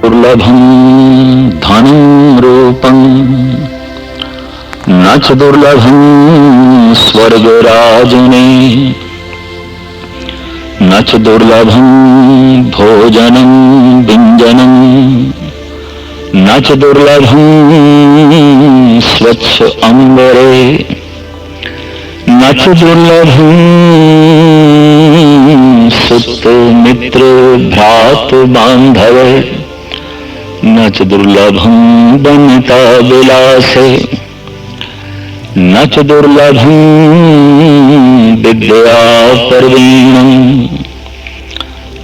दुर्लभं धनं रूपं न च दुर्लभं स्वर्गराजने न च दुर्लभं भोजनं व्यञ्जनं न च दुर्लभं स्वच्छ अम्बरे न च दुर्लभं सुत मित्र भ्रात बांधव न च दुर्लभं वनिता विलासे न च दुर्लभं विद्या प्रवीणं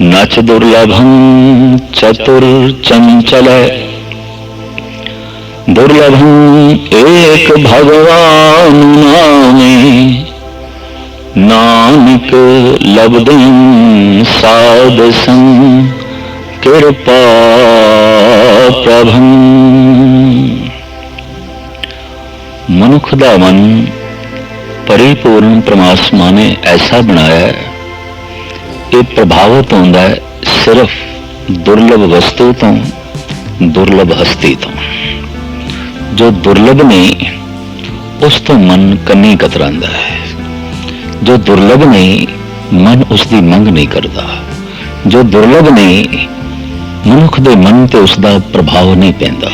न च दुर्लभं चतुर्चंचल दुर्लभं एक भगवान नामे नानक लब्धं साध संग कृपा प्रभं। मनुख दा मन परिपूर्ण परमात्मा ने ऐसा बनाया है, ये प्रभावित होता है सिर्फ दुर्लभ वस्तु तो, दुर्लभ हस्ती तो। जो दुर्लभ नहीं उस तो मन कन्नी कतरांदा है, जो दुर्लभ नहीं मन उसकी मंग नहीं करता, जो दुर्लभ नहीं मनुख दे मन ते उसका प्रभाव नहीं पैंदा।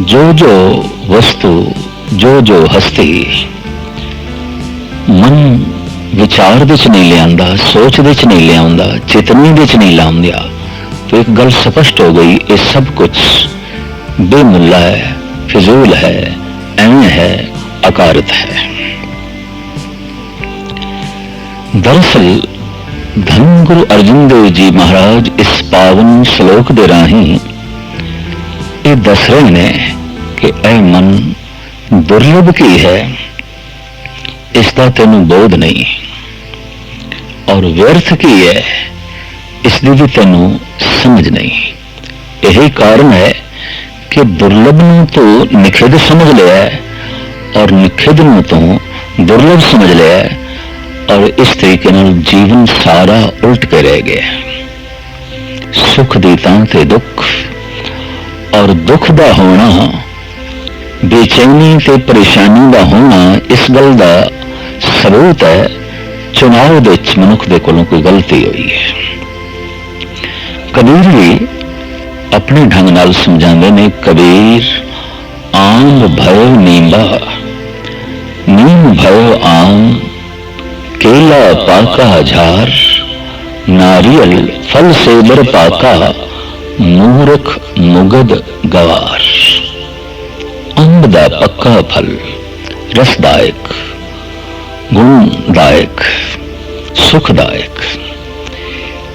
जो जो वस्तु जो हस्ती मन विचार दे च नहीं लियांदा, सोच दे च नहीं लियांदा, चेतनी दे च नहीं लांदा, तो एक गल स्पष्ट हो गई, ये सब कुछ बेमुल्ला है, फिजूल है, एवं है, अकारत है। दरअसल धन गुरु अर्जुन देव जी महाराज इस पावन श्लोक दे राही ये दस रहे ने कि ऐ मन दुर्लभ की है, इसका तेनू बोध नहीं, और व्यर्थ की है, इसकी भी तेनू समझ नहीं। यही कारण है कि दुर्लभ नू तो निखिद समझ लिया है और निखिद नू तो दुर्लभ समझ लिया है, और इस तरीके नाल जीवन सारा उल्ट के रह गया। सुख दी तां ते दुख और दुख दा होना, बेचैनी ते परेशानी दा होना, इस गल दा सबूत है चुनाव दे विच मनुख दे कोलों कोई गलती हुई है। कबीर भी अपने ढंग नाल समझाते ने, कबीर आम भयो नींबा, नीम भयो आम, केला पाका झार, नारियल फल सेबर पाका, मूर्ख मुगद गवार। अंब दा पक्का फल रसदायक, गुणदायक, सुखदायक।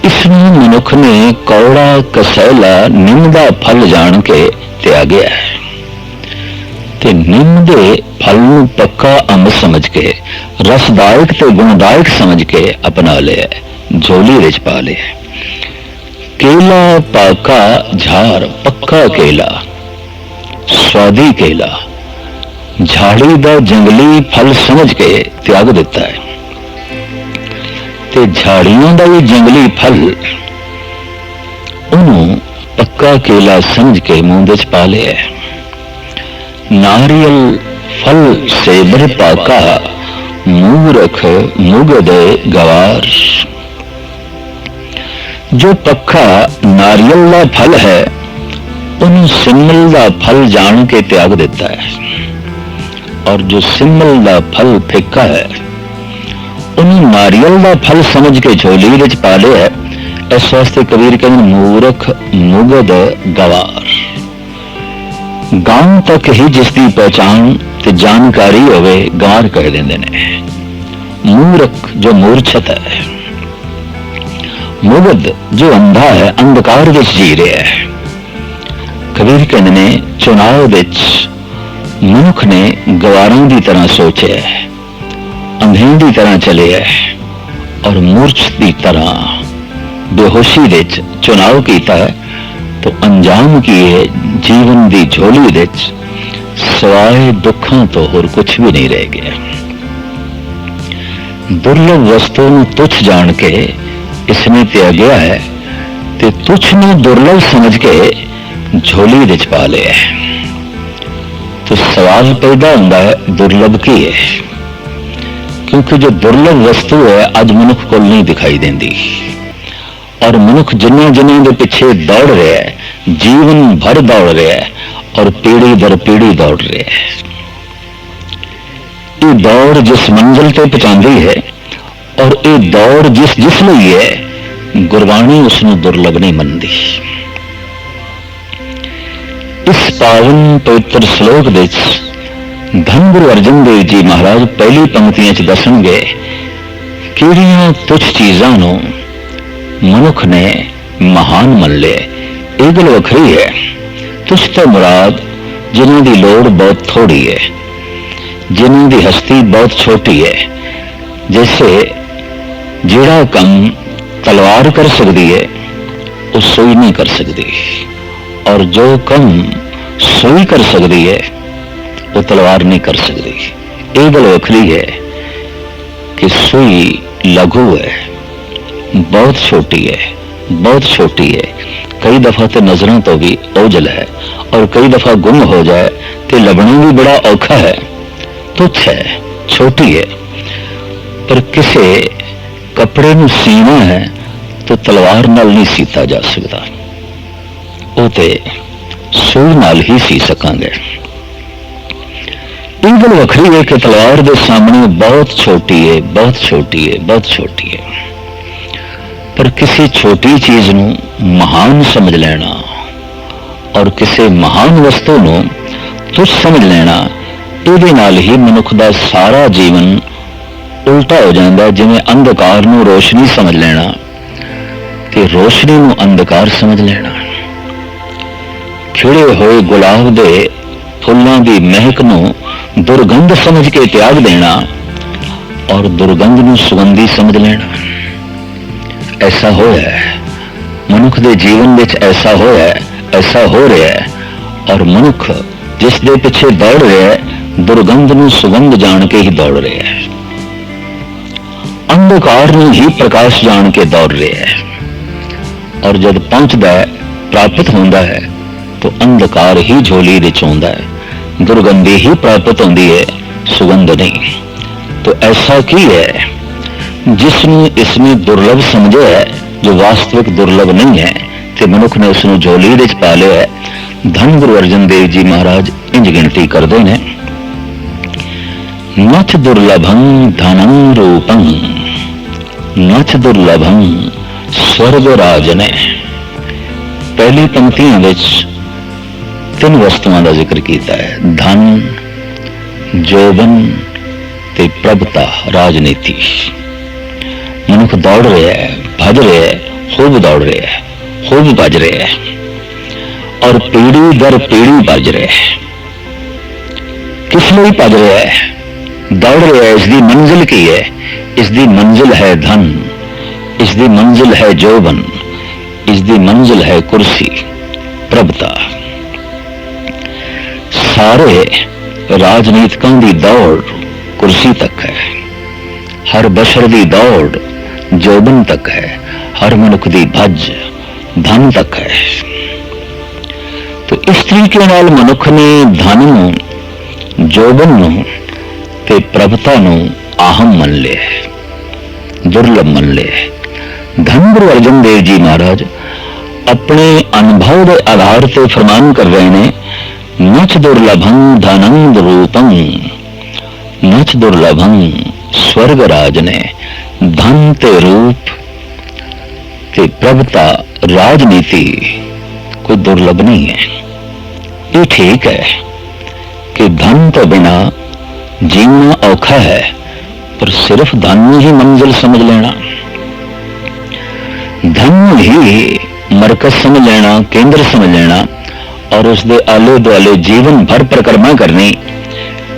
इसमें मनुख ने कौड़ा कसैला निम दा फल जान के त्यागया है, ते निम दे फल नूं पक्का अंब समझ के, रसदायक ते गुणदायक समझ के अपना लिया, झोली विच पा लिया। केला पाका झार, पक्का केला, स्वादी केला, झाड़ी दा जंगली फल समझ के त्याग दिता है, ते झाड़ियों दा भी जंगली फल उन्होंने पक्का केला समझ के मुंह विच पा लिया। नारियल फल सेबर पाका, मूर्ख मुगद गवार। जो पक्का नारियल का फल है उन्हें सिमल का फल जान के त्याग देता है, और जो सिमल का फल फिक्का है उन्हें नारियल का फल समझ के झोली विच पा लिया। इस वास्ते कबीर कहते मूर्ख मुगद गवार। गांव तक ही जिसकी पहचान ते जानकारी होवे गार कह देंदे ने। मूर्ख जो मूर्छत है, मुगद जो अंधा है, अंधकार विच जी रहा है। कबीर कहते ने चुनाव विच मनुख ने गवारां की तरह सोचे, अंधें की तरह चले है, और मूर्छ की तरह बेहोशी विच चुनाव किया है, तो अंजाम की है जीवन की झोली विच सवाए दुखों तो होर कुछ भी नहीं रह गया। दुर्लभ वस्तु तुच्छ जान के इसने त्यागया है, ते तुच्छ ਨੂੰ ਦੁਰਲਭ ਸਮਝ ਕੇ ਝੋਲੀ ਵਿੱਚ ਪਾ ਲਿਆ। तो सवाल पैदा होता है दुर्लभ की है, क्योंकि जो दुर्लभ वस्तु है अज मनुख को नहीं दिखाई देती, और मनुख जिन्हों जिन्हों के पिछे दौड़ रहा है, जीवन भर दौड़ रहा है और पीढ़ी दर पीढ़ी दौड़ रहा है। ये दौड़ जिस मंजिल ते पहुंचाती है और ये दौड़ जिस लिए है, गुरबाणी उसनूं दुर्लभ नहीं मनती। इस पावन पवित्र श्लोक विच धन गुरु अर्जन देव जी महाराज पहली पंक्तियां च दसणगे किहड़ियां तुच्छ चीज़ां नूं मनुख ने महान मन लिया। यह गल वखरी है, तुच्छ तो मुराद जिन्हां दी लोड़ बहुत थोड़ी है, जिन्हां दी हस्ती बहुत छोटी है। जैसे जिहड़ा काम तलवार कर सकती है वो सूई नहीं कर सकती, और जो कम सूई कर सकती है वो तलवार नहीं कर सकती। ये गल वखरी है कि सूई लघु है, बहुत छोटी है, बहुत छोटी है। कई दफा तो नजरों तो भी ओझल है, और कई दफा गुम हो जाए तो लभना भी बड़ा औखा है। तुच्छ है, छोटी है, पर किसी कपड़े नूं सीना है तो तलवार नाल नहीं सीता जा सकता, वो तो सूई नाल ही सी सकांगे। ये गल वखरी है कि तलवार के सामने बहुत छोटी है, बहुत छोटी है, बहुत छोटी है, पर किसी छोटी चीज नूं महान समझ लेना और किसी महान वस्तु नूं तुच्छ समझ लेना, इहदे नाल ही मनुख दा सारा जीवन उल्टा हो जाता है। जिवें अंधकार नूं रोशनी समझ लेना ते रोशनी नूं अंधकार समझ लेना, खिड़े हुए गुलाब दे फुल्लां दी महक नूं दुर्गंध समझ के त्याग देना और दुर्गंध नूं सुगंधी समझ लेना। ऐसा होया है मनुख दे जीवन विच, ऐसा होया है, ऐसा हो रहा है, और मनुख जिस दे पिछे दौड़ रहा है दुर्गंध नूं सुगंध जान के ही दौड़ रहा है, अंधकार नूं ही प्रकाश जान के दौड़ रहा है, और जब पहुंचता है, प्राप्त होता है, तो अंधकार ही झोली विच आउंदा है, दुर्गंधी ही प्राप्त होती है, सुगंध नहीं। तो ऐसा की है जिसनूं इसने दुर्लभ समझा है, जो वास्तविक दुर्लभ नहीं है, तो मनुख ने उसनूं झोली विच पा लिया है। धन गुरु अर्जन देव जी महाराज इंज गिनती करते हैं, नच दुर्लभं धनं रूपं, नच दुर्लभं स्वर्ग राजने। पहली पंक्तियों में तीन वस्तुओं का जिक्र किया है, धन, जोबन ते प्रभुता, राजनीति। मनुख दौड़ रहा है, भज रहा है, खूब दौड़ रहा है, खूब भज रहा है, और पीढ़ी दर पीढ़ी भज रहा है। किस लिए भज रहा है, दौड़ रहा है? इसकी मंजिल की है? इसकी मंजिल है धन, इसकी मंजिल है जोबन, इसकी मंजिल है कुर्सी, प्रभुता। सारे राजनीतिकों की दौड़ कुर्सी तक है, हर बशर की दौड़ जोबन तक है, हर मनुख की भज धन तक है। तो इस तरीके नाल मनुख ने धन नूं, जोबन नूं ते प्रभुता नूं आहम मन लिया, दुर्लभ मन लिया। धन गुरु अर्जन देव जी महाराज अपने अनुभव के आधार पर फरमान कर रहे हैं, नच दुर्लभं धनं रूपं, नच दुर्लभं स्वर्ग राजने। धन ते रूप ते प्रभुता, राजनीति कोई दुर्लभ नहीं है। ये ठीक है कि धन तो बिना जीना औखा है, पर सिर्फ धन ही मंजिल समझ लेना, धन ही मरकज समझ लेना, केंद्र समझ लेना, और उसके आले दुआले जीवन भर परिक्रमा करनी,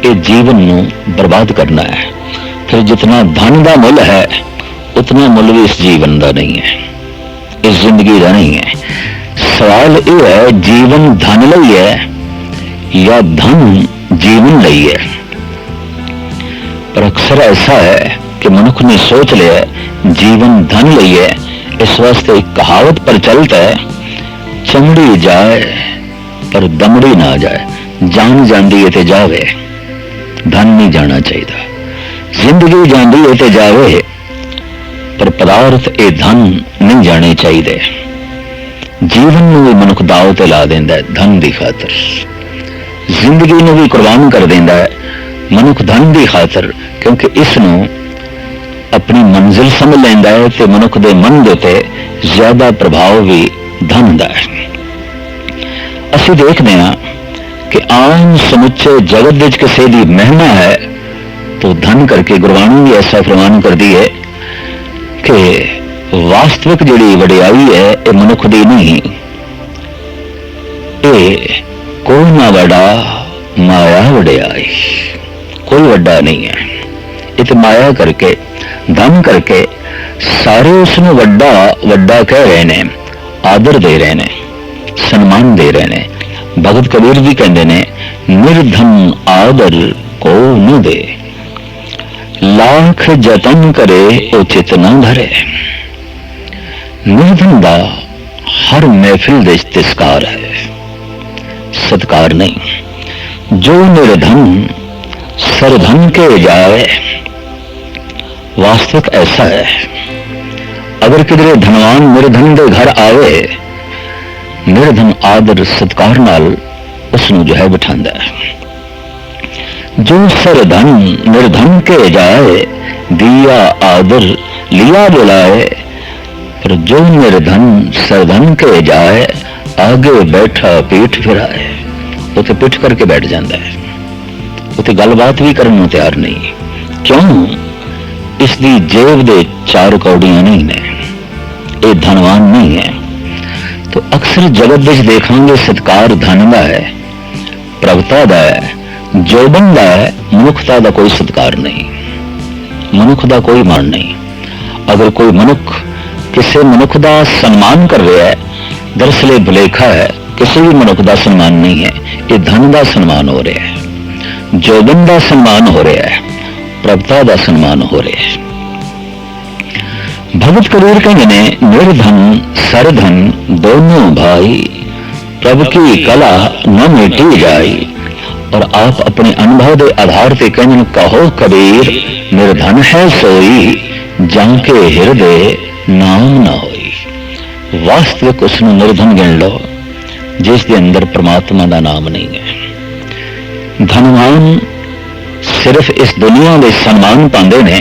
ये जीवन नूं बर्बाद करना है। फिर जितना धन का मुल है उतना मुल भी इस जीवन का नहीं है, इस जिंदगी का नहीं है। सवाल यह है, जीवन धन लई है या धन जीवन लई है? पर अक्सर ऐसा है कि मनुख ने सोच लिया जीवन धन लई है, इस वास्ते एक कहावत प्रचलित है, चमड़ी जाए पर दमड़ी ना जाए, जान जाती है ते जावे, धन नहीं जाना चाहिए। जिंदगी जाती है ते जावे पर पदार्थ ए धन नहीं जाने चाहिए। जीवन में भी मनुख दाव ते ला देंदा है धन की खातर, जिंदगी में भी कुर्बान कर देंदा है मनुख धन की खातर, क्योंकि इसनों अपनी मंजिल समझ लेंदा है ते मनुख दे मन दे उत्ते ज्यादा प्रभाव भी धन दा है। असीं देखते हैं कि आम समुचे जगत विच किसी की महिमा है तो धन करके गुरबाणी भी ऐसा फरमान करती है कि वास्तविक जिहड़ी वडियाई है ये मनुख दी नहीं, ये कोई ना वड़ा माया वडियाई, कोई वड्डा नहीं है। ये तो माया करके धन करके सारे उसनों वड्डा वड्डा कह रहे ने, आदर दे रहे ने, सन्मान दे रहे ने। भगत कबीर भी कहते ने, निर्धन आदर को न दे, लाख जतन करे उचित न धरे। निर्धन दा हर महफिल दे तिस्कार है, सत्कार नहीं। जो निर्धन सरधन के जाए, वास्तविक ऐसा है। अगर किधरे धनवान निर्धन के घर आवे, निर्धन आदर सत्कार नाल उसनू जो है बिठांदा है। जो सरधन निर्धन के जाए, दिया आदर लिया बुलाए, पर जो निर्धन सरधन के जाए, आगे बैठा पीठ फिराए। उसे पिठ करके बैठ जाता है, उसे गलबात भी करने को तैयार नहीं। क्यों? इसकी जेब दे चार कौड़ियां नहीं ने, ये धनवान नहीं है। तो अक्सर जगत विच देखांगे सत्कार धन का है, प्रभुता का है, जोबन का है, मनुखता का कोई सत्कार नहीं, मनुख का कोई मान नहीं। अगर कोई मनुख किसी मनुख का सम्मान कर रहा है, दरअसल भुलेखा है, किसी भी मनुख का सम्मान नहीं है, ये धन का सम्मान हो रहा है, जोबन का सम्मान हो रहा है, प्रभुता का सम्मान हो रहा है। भगत कबीर कहते ने, निर्धन सरधन दोनों भाई, प्रभु की कला न मिटी जाई। और आप अपने अनुभव के आधार से कहने, कहो कबीर निर्धन है सोई, जाके हृदय नाम न होई। वास्तविक उसनु निर्धन गिन लो जिसके अंदर परमात्मा का नाम नहीं है। धनवान सिर्फ इस दुनिया में सम्मान पाते ने,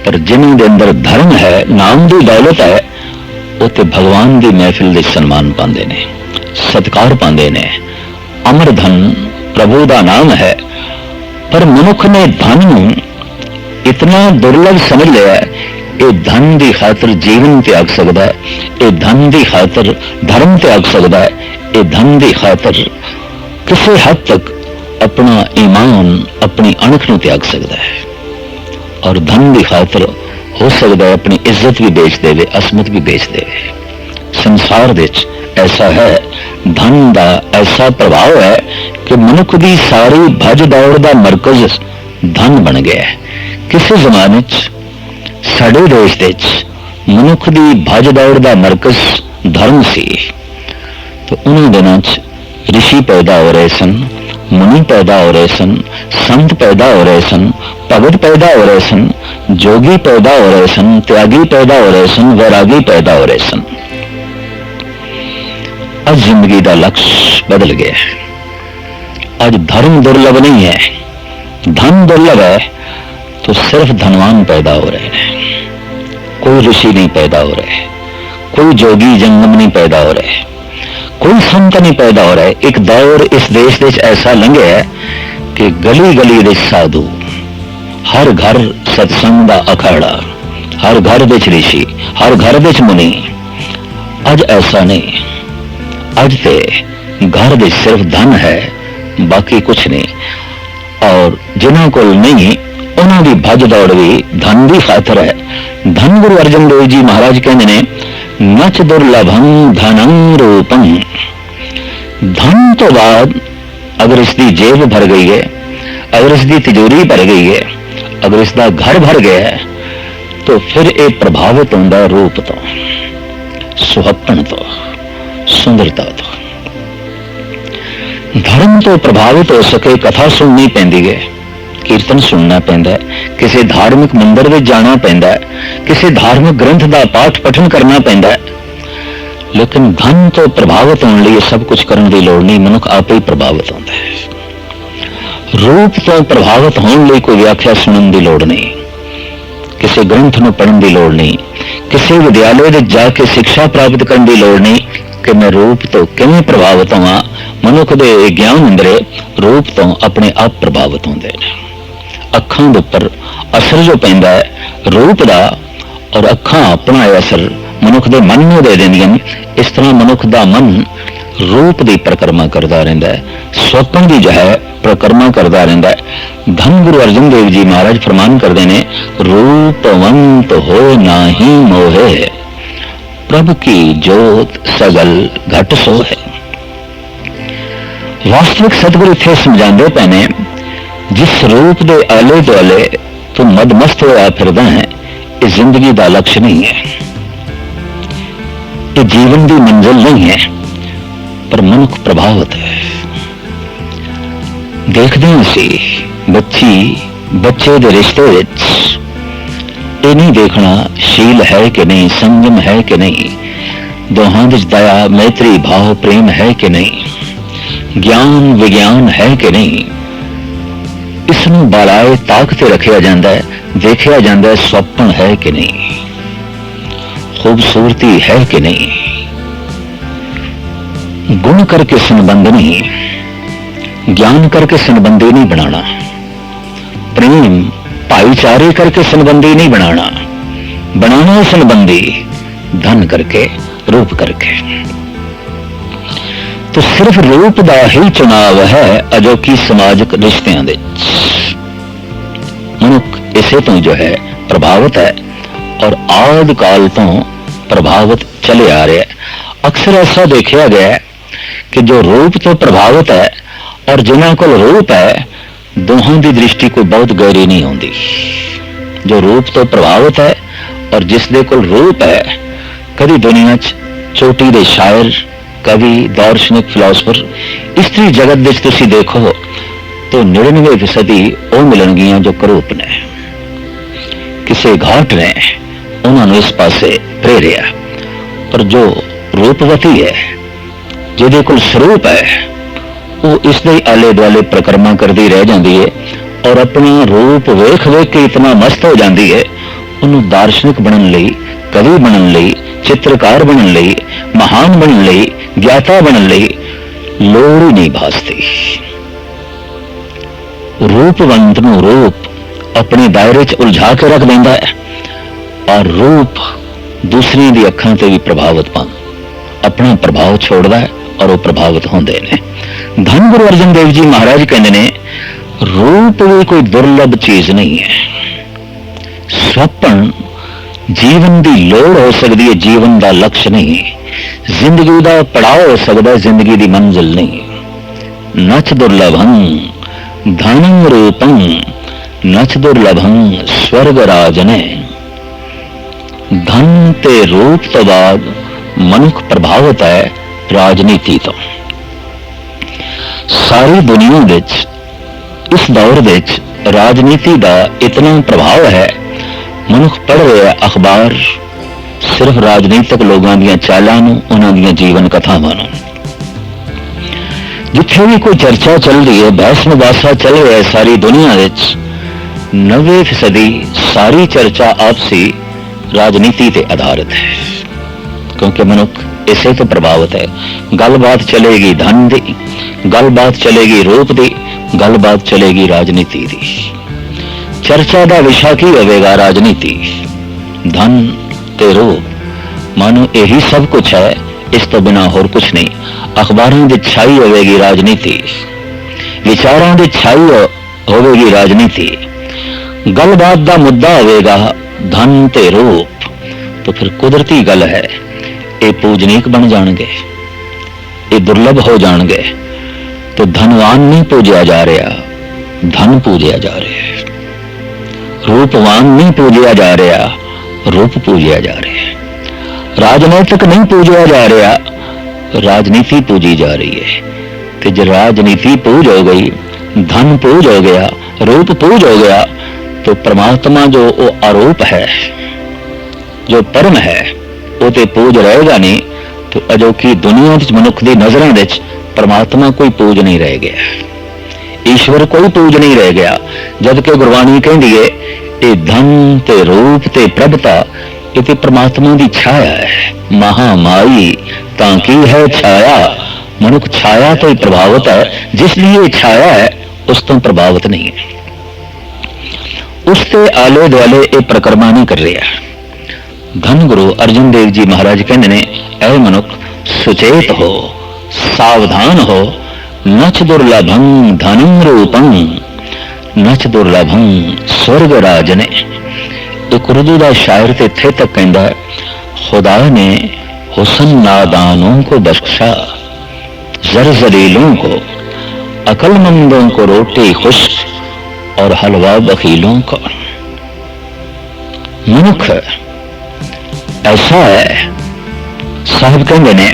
पर जिन्हों के अंदर धर्म है, नाम की दौलत है, उते भगवान की महफिल के सम्मान पाते ने, सत्कार पाते ने। अमर धन प्रभु का नाम है, पर मनुख ने धन इतना दुर्लभ समझ लिया है, ये धन की खातर जीवन त्याग सकता है, ये धन की खातर धर्म त्याग सकता है, ये धन की खातर किसी हद तक अपना ईमान, अपनी अणख को त्याग सकता है। और धन की खातर हो सकता है अपनी इज्जत भी बेच देवे, असमत भी बेच देवे। संसार विच ऐसा है, धन का ऐसा प्रभाव है कि मनुख की सारी भज दौड़ का मरकज धन बन गया है। किसी जमाने साडे देश विच मनुख की भज दौड़ का मरकज धर्म सी, तो उन्होंने दिनों ऋषि पैदा हो रहे सन, मुनि पैदा हो रहे सन, संत पैदा हो रहे सन, भगत पैदा हो रहे सन, जोगी पैदा हो रहे सन, त्यागी पैदा हो रहे सन, वैरागी पैदा हो रहे सन। आज जिंदगी का लक्ष्य बदल गया है। आज धर्म दुर्लभ नहीं है, धन दुर्लभ है, तो सिर्फ धनवान पैदा हो रहे हैं। कोई ऋषि नहीं पैदा हो रहे, कोई जोगी जंगम नहीं पैदा हो रहे, कोई संत नहीं पैदा हो रहा है। एक दौर इस देश में ऐसा लंघे है कि गली गली दे साधु, हर घर सत्संग का अखाड़ा, हर घर विच ऋषि, हर घर विच मुनि। अज ऐसा नहीं, अज ते घर विच सिर्फ धन है, बाकी कुछ नहीं। और जिन्हों को नहीं, उन्होंने भज दौड़ भी धन की खातर है। धन गुरु अर्जन देव जी महाराज कहते ने, नच दुर्लभम धनम रूपम। धन तो बाद अगर इसकी जेब भर गई है, अगर इसकी तिजोरी भर गई है, अगर इसका घर भर गया है, तो फिर ये प्रभावित होंदा रूप तो, सुहपण तो, सुंदरता तो। धर्म तो प्रभावित हो सके कथा सुननी पैंदी है, कीर्तन सुनना पैंदा है, किसी धार्मिक मंदिर में जाना पैंदा है, किसी धार्मिक ग्रंथ का पाठ पठन करना पैंदा है। लेकिन धन तो प्रभावित होने लिए सब कुछ करने की लोड़ नहीं, मनुख आप ही प्रभावित होता है। रूप तो प्रभावित होने लिए कोई व्याख्या सुनने की लोड़ नहीं, किसी ग्रंथ को पढ़ने की लोड़ नहीं, किसी विद्यालय में जाके शिक्षा प्राप्त करने की लोड़ नहीं कि मैं रूप तो किवें प्रभावित होवां। मनुख के ज्ञान अंदर रूप तो अपने आप प्रभावित होंदे ने। अखां दे उपर असर जो पैंदा है रूप का, और अखां अपना असर मनुख के मन में दे देंदियां। इस तरह मनुख का मन रूप की परिक्रमा करता रहता है, स्वप्न की जो है परिक्रमा करता रहता है। धन गुरु अर्जन देव जी महाराज फरमान करते हैं, रूपवंत हो नाही मोहे, प्रभु की जोत सगल घट सो है। वास्तविक सतगुरु इत्थे समझाते पे ने, जिस रूप के आले दुआले तू मदमस्त होया फिरदा है, ये जिंदगी का लक्ष्य नहीं है, ये जीवन की मंजिल नहीं है, पर मनुख प्रभावित है। देखते हैं असी बच्चे के रिश्ते ये नहीं देखना शील है कि नहीं, संयम है कि नहीं, दोहां विच दया मैत्री भाव प्रेम है कि नहीं, ज्ञान विज्ञान है कि नहीं। इसनूं बालाए ताक ते रखिया जाता है, देखिया जाता है स्वप्न है कि नहीं, खूबसूरती है कि नहीं। गुण करके संबंध नहीं, ज्ञान करके संबंधी नहीं बनाना, प्रेम भाईचारे करके संबंधी नहीं बनाना संबंधी धन करके रूप करके। तो सिर्फ रूप का ही चुनाव है अजोकी समाजिक रिश्तियां दे। मनुख इसे तो जो है प्रभावित है और आदि काल तो प्रभावित चले आ रहे हैं। अक्सर ऐसा देखा गया है कि जो रूप तो प्रभावित है और जिन्हों को रूप है, दोहां की दृष्टि कोई बहुत गहरी नहीं होती। जो रूप तो प्रभावित है और जिसदे कोल रूप है, कभी दुनिया चोटी दे शायर, कवि, दार्शनिक, फिलोसफर, स्त्री जगत विच तुसीं देखो तो 99% वो मिलणगियां जो करूप ने, किसी घाट ने उन्होंने इस पासे प्रेरिया। पर जो रूपवती है, जिहदे कोल स्वरूप है, वो इसदे आले दुआले परिक्रमा करती रह जाती है और अपना रूप वेख वेख के इतना मस्त हो जाती है, उन्होंने दार्शनिक बनने लई, कवि बनने लई, चित्रकार बनने लई, महान बनने लई, ज्ञाता बनने लई लोड़ ही नहीं भासती। रूपवंत नूं रूप अपने दायरे च उलझा के रख देंदा है और रूप दूसरियों की अखां ते भी प्रभावित अपना प्रभाव छोड़ता है और वो प्रभावित होंदे ने। धन गुरु अर्जन देव जी महाराज कहते हैं, रूप भी कोई दुर्लभ चीज नहीं है। स्वप्न जीवन की लोड़ हो सकती है, जीवन का लक्ष्य नहीं। जिंदगी का पड़ाव हो सकता है, जिंदगी की मंजिल नहीं। नच दुर्लभं धनम रूपं नच दुर्लभं स्वर्ग राजने। धन ते रूप तो बाद मनुख प्रभावित है राजनीति तो। सारी दुनिया विच इस दौर विच राजनीति का इतना प्रभाव है, मनुख पढ़ रहे अखबार सिर्फ राजनीतिक लोगों दी चालां नूं, उन्हां दी जीवन कथावां नूं। जिथे भी कोई चर्चा चल रही है, बहस मुबासा चल रहा है सारी दुनिया विच, 90% सारी चर्चा आपसी राजनीति ते आधारित है। क्योंकि मनुख इसे तो प्रभावित है। गलबात चलेगी धन की, गलबात चलेगी रूप की, गलबात चलेगी राजनीति की। चर्चा का विषय की होगा राजनीति, धन ते रूप, मानो यही सब कुछ है, इस तो बिना होर कुछ नहीं। अखबारों की छाई होगी राजनीति, विचारों की छाई होगी राजनीति, गलबात का मुद्दा होगा धन ते रूप, तो फिर कुदरती गल है ये पूजनीक बन जाएंगे, ये दुर्लभ हो जाएंगे। तो धनवान नहीं पूजया जा रहा, धन पूजया जा रहा है। रूपवान नहीं पूजया जा रहा, रूप पूजिया जा रहा है। राजनीतिक नहीं पूजिया जा रहा, राजनीति पूजी जा रही है। कि जो राजनीति पूज हो गई, धन पूज हो गया, रूप पूज हो गया, तो परमात्मा जो वो आरोप है, जो परम है, वो तो पूज रहेगा नहीं। तो अजोकी दुनिया मनुख की नजरों में परमात्मा कोई पूज नहीं रह गया, ईश्वर कोई पूज नहीं रह गया। जबकि गुरबाणी कहती है ये धन ते रूप ते प्रभता ये तो परमात्मा की छाया है। महामाई ताकि है छाया, मनुख छाया तो ही प्रभावित है, जिसलिए छाया है उस तो प्रभावित नहीं है, उसके आले दुआले ये परिक्रमा नहीं कर रहा। धन गुरु अर्जुन देव जी महाराज कहते ने, ऐ मनुख सुचेत हो, सावधान हो, नच दुर्लभं धनम रूपं नच दुर्लभं स्वर्ग राजने। एक उर्दू का शायर तो इत्थे तक कहता है, खुदा ने हुसन नादानों को बख्शा, जर जलीलों को, अकलमंदों को रोटी खुश और हलवा बखीलों को। मनुख ऐसा है, साहब कहते ने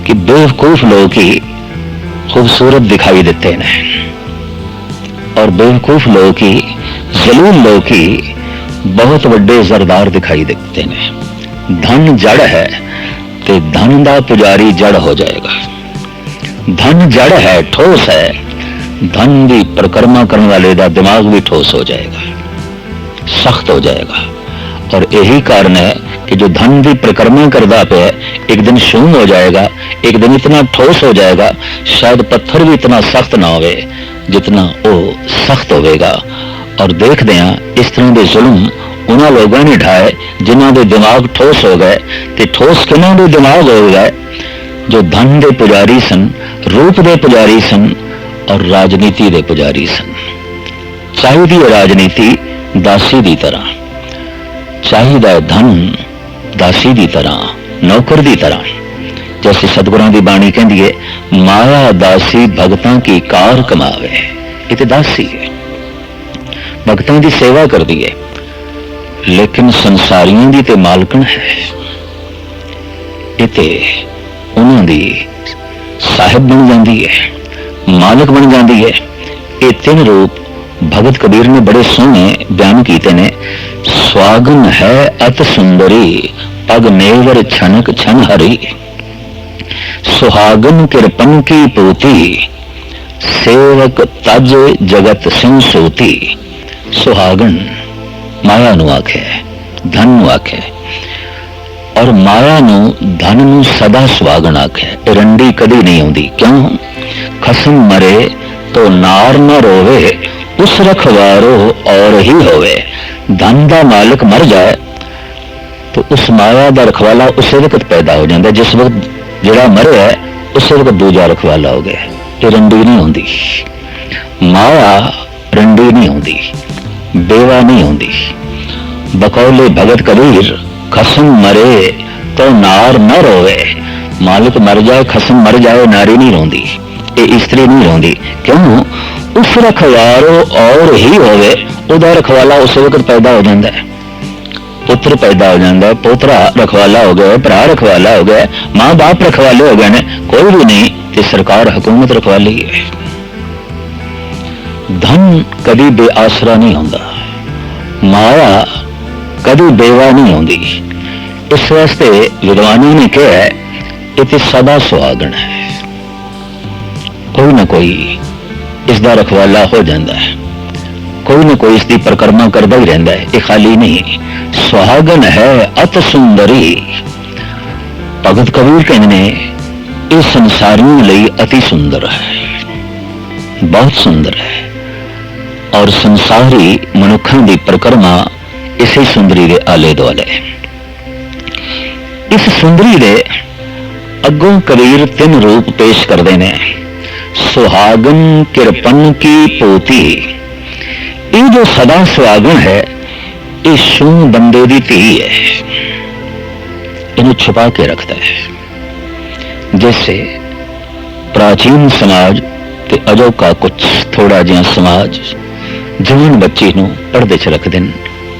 कि बेवकूफ लोग ही खूबसूरत दिखाई देते हैं और बेवकूफ लोग ही, जलील लोग ही बहुत बड़े जरदार दिखाई देते हैं। धन जड़ है तो धन का पुजारी जड़ हो जाएगा। धन जड़ है, ठोस है, धन की परिक्रमा करने वाले का दिमाग भी ठोस हो जाएगा, सख्त हो जाएगा। और यही कारण है कि जो धन की परिक्रमा करता पे एक दिन शून्य हो जाएगा, एक दिन इतना ठोस हो जाएगा, शायद पत्थर भी इतना सख्त ना होवे जितना वो सख्त होवेगा। और देखते हैं इस तरह के जुल्म उन्होंने लोगों ने ढाए जिन्हों के दिमाग ठोस हो गए। तो ठोस किन्हों के दिमाग हो गए? जो धन के पुजारी सन, रूप के पुजारी सन और राजनीति के पुजारी सन। चाहिए राजनीति दासी की तरह, चाहिए धन दासी की तरह, नौकर की तरह। जैसे सतगुरां की बाणी कहती है, माया दासी भगतां की कार कमावे। ये तो दासी है, भगतां की सेवा करती है, लेकिन संसारियों की तो मालकन है। ये तो उन्होंने साहिब बन जाती है, मालक बन जाती है। ये तीन रूप भगत कबीर ने बड़े सोहने बयान किए ने। स्वागन है अत सुंदरी, पग नेवर छनक छन हरी। सुहागन किरपन की पोती, सेवक तज जगत सिंह सोती। सुहागन माया नू आखे, धन नू आखे, और माया नू धन नू सदा सुहागन आखे। रंडी कदी नहीं आउंदी। क्यों? खसम मरे तो नार न रोवे, उस रखवारो और ही होवे। धन का मालिक मर जाए तो उस माया का रखवाला उस वक्त पैदा हो जाता है, जिस वक्त जरा मरे है उस वक्त दूजा रखवाला हो गया। ये रंडी नहीं होंदी, माया रंडी नहीं होंदी, बेवा नहीं होंदी। बकौले भगत कबीर, खसम मरे तो नार न रोवे। मालिक मर जाए, खसम मर जाए, नारी नहीं रोंदी, ये स्त्री नहीं रोंदी। क्यों? उस रखवारो और ही होवे, उदा रखवाला उस वक्त पैदा हो जाता है। पुत्र पैदा हो जाता है, पोतरा रखवाला हो गया, भरा रखवाला हो गया, मां बाप रखवाले हो गए ने, कोई भी नहीं कि सरकार हुकूमत रखवाली है। धन कभी बेआसरा नहीं होता, माया कभी बेवा नहीं होती। इस वास्ते विद्वानों ने कहा है ये सदा सुहागन है, कोई ना कोई इसका रखवाला हो जाता है, कोई ना कोई इसकी परिक्रमा करता ही रहता है। ये खाली नहीं, सुहागन है अत सुंदरी। भगत कबीर कहते ने ये संसारियों लिए अति सुंदर है, बहुत सुंदर है। और संसारी मनुखों की परिक्रमा इसी सुंदरी के आले दुआले। इस सुंदरी के अगों कबीर तीन रूप पेश करते हैं। सुहागन किरपन की पोती, ये जो सदा सुहागन है ये शूं बंदे की धी है, इन्हें छुपा के रखता है। जैसे प्राचीन समाज ते अजोका कुछ थोड़ा जिहा समाज जवान बच्ची नूं पर्दे च रखते हैं,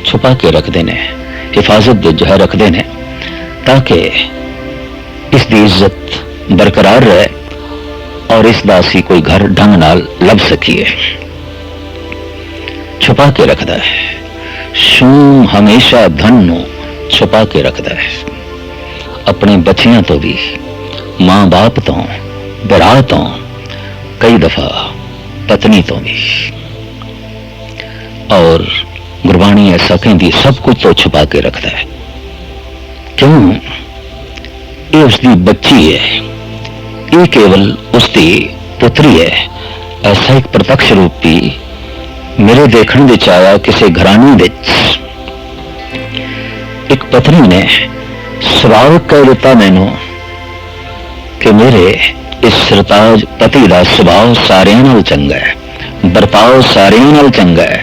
छुपा के रखते हैं। हिफाजत जो है रखते हैं ताकि इसकी इज्जत बरकरार रहे और इसका असी कोई घर ढंग नाल लभ सकीए। छुपा के रखता है, शूम हमेशा धन नूं छुपा के रखता है, अपने बच्चियां तो भी, मां बाप तो, भरा तो, कई दफा पत्नी तो भी। और गुरबाणी ऐसा कहती सब कुछ तो छुपा के रखता है। क्यों? ये उसकी बच्ची है, ये केवल उसकी पुत्री है। ऐसा एक प्रत्यक्ष रूपी मेरे देखने विच आया किसी घराने विच एक पत्नी ने सवाल कह दिता मैनू कि मेरे इस सरताज पति का सुभाव सारियां नाल चंगा है, बर्ताव सारियां नाल चंगा है,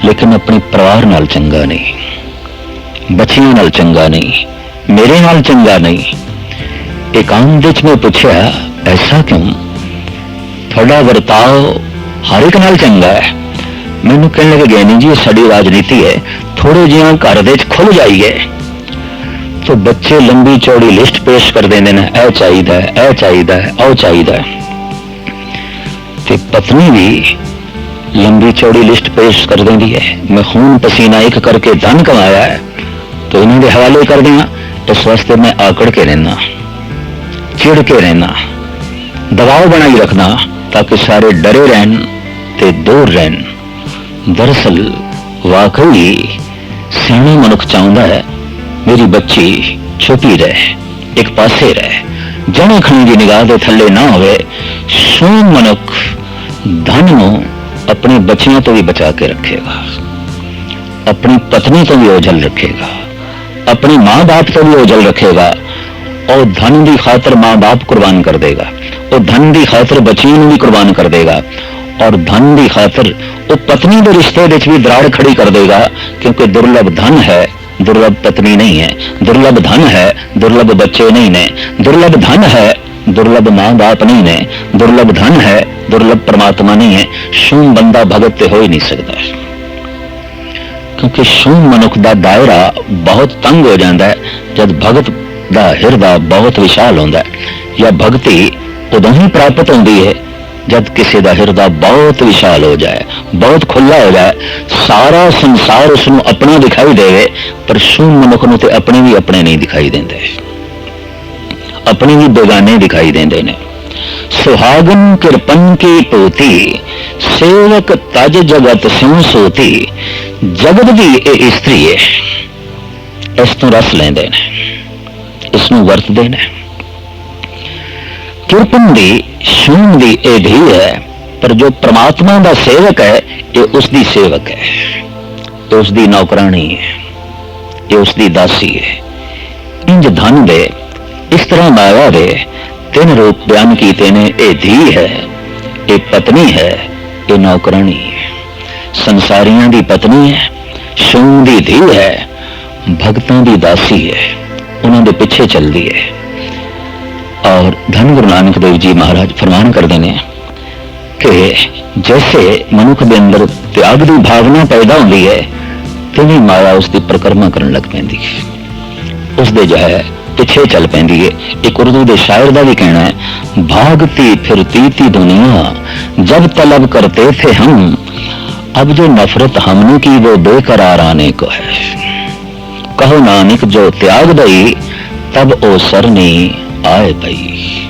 लेकिन अपने परिवार नाल चंगा नहीं, बच्चियां नाल चंगा नहीं, मेरे नाल चंगा नहीं। एकांत विच मैं पूछा ऐसा क्यों? थोड़ा बर्ताव हर एक नाल चंगा है। मैनू कहने लगे ज्ञानी जी साड़ी राजनीति है, थोड़े जिहा घर दे खुल जाइए तो बच्चे लंबी चौड़ी लिस्ट पेश कर देंगे ने, ऐ चाहिदा है, ऐ चाहिदा है, ओ चाहिदा है। ते पत्नी भी लंबी चौड़ी लिस्ट पेश कर देंदी है। मैं खून पसीना एक करके धन कमाया है तो इन्होंने हवाले कर दिया। इस वास्ते मैं आकड़ के रहना, चिड़ के रहना, दबाव बनाई रखना ताकि सारे डरे रहन ते दूर रहन। दरअसल वाकई सियाणा मनुख चाहता है मेरी बच्ची छुपी रहे, एक पासे रहे, जने खणी की निगाह के थले ना होवे। सूम मनुख धन नूं अपनी बच्चियों तो भी बचा के रखेगा, अपनी पत्नी तो भी ओझल रखेगा, अपने मां बाप तो भी ओझल रखेगा और धन की खातर मां बाप कुर्बान कर देगा, और धन की खातर बच्चियों भी कुर्बान कर देगा, और धन की खातर वो पत्नी के रिश्ते भी दराड़ खड़ी कर देगा। क्योंकि दुर्लभ धन है, दुर्लभ पत्नी नहीं है, दुर्लभ धन है, दुर्लभ बच्चे नहीं ने, दुर्लभ धन है, दुर्लभ मां बाप नहीं ने, दुर्लभ धन है, दुर्लभ परमात्मा नहीं है। शूम बंदा भगत ते हो ही नहीं सकता, क्योंकि शूम मनुख का दायरा बहुत तंग हो जाता है जब भगत का हिरदा बहुत विशाल होता है। या भगति उदों ही प्राप्त होती है जब किसी का हिरदा बहुत विशाल हो जाए, बहुत खुला हो जाए, सारा संसार उसनों अपना दिखाई देवे, पर शूम मनुख नूं ते अपने भी अपने नहीं दिखाई देंदे, अपने भी बेगाने दिखाई देंदे ने। सुहागन किरपन की पोती, सेवक तज जगत स्यों सोती। जगत भी ये स्त्री है, इस तो रस लेंदे ने, इसनों वरतदे ने। किरपन दी शूम दी ये धी है, पर जो परमात्मा का सेवक है ये उसकी सेवक है, ये उसकी नौकरानी है, ये उसकी दासी है। इंज धन दे इस तरह माया दे तीन रूप बयान कीते ने। ये धी है, ये पत्नी है, ये नौकरानी है। संसारियों की पत्नी है, शूम की धी है, भगतों की दासी है, उन्होंने पिछे चलती है। और धन गुरु नानक देव जी महाराज फरमान करते हैं कि जैसे मनुख के अंदर त्याग की भावना पैदा होती है, तिवें माया उसकी परिक्रमा करने लग पैंदी है, उसके जो है पिछे चल पैंदी है। एक उर्दू के शायर का भी कहना है, भागती फिरती थी दुनिया जब तलब करते थे हम, अब जो नफरत हमने की वो बेकरार आने को है। कहो नानक जो त्याग दई तब ओ सरनी आए भई।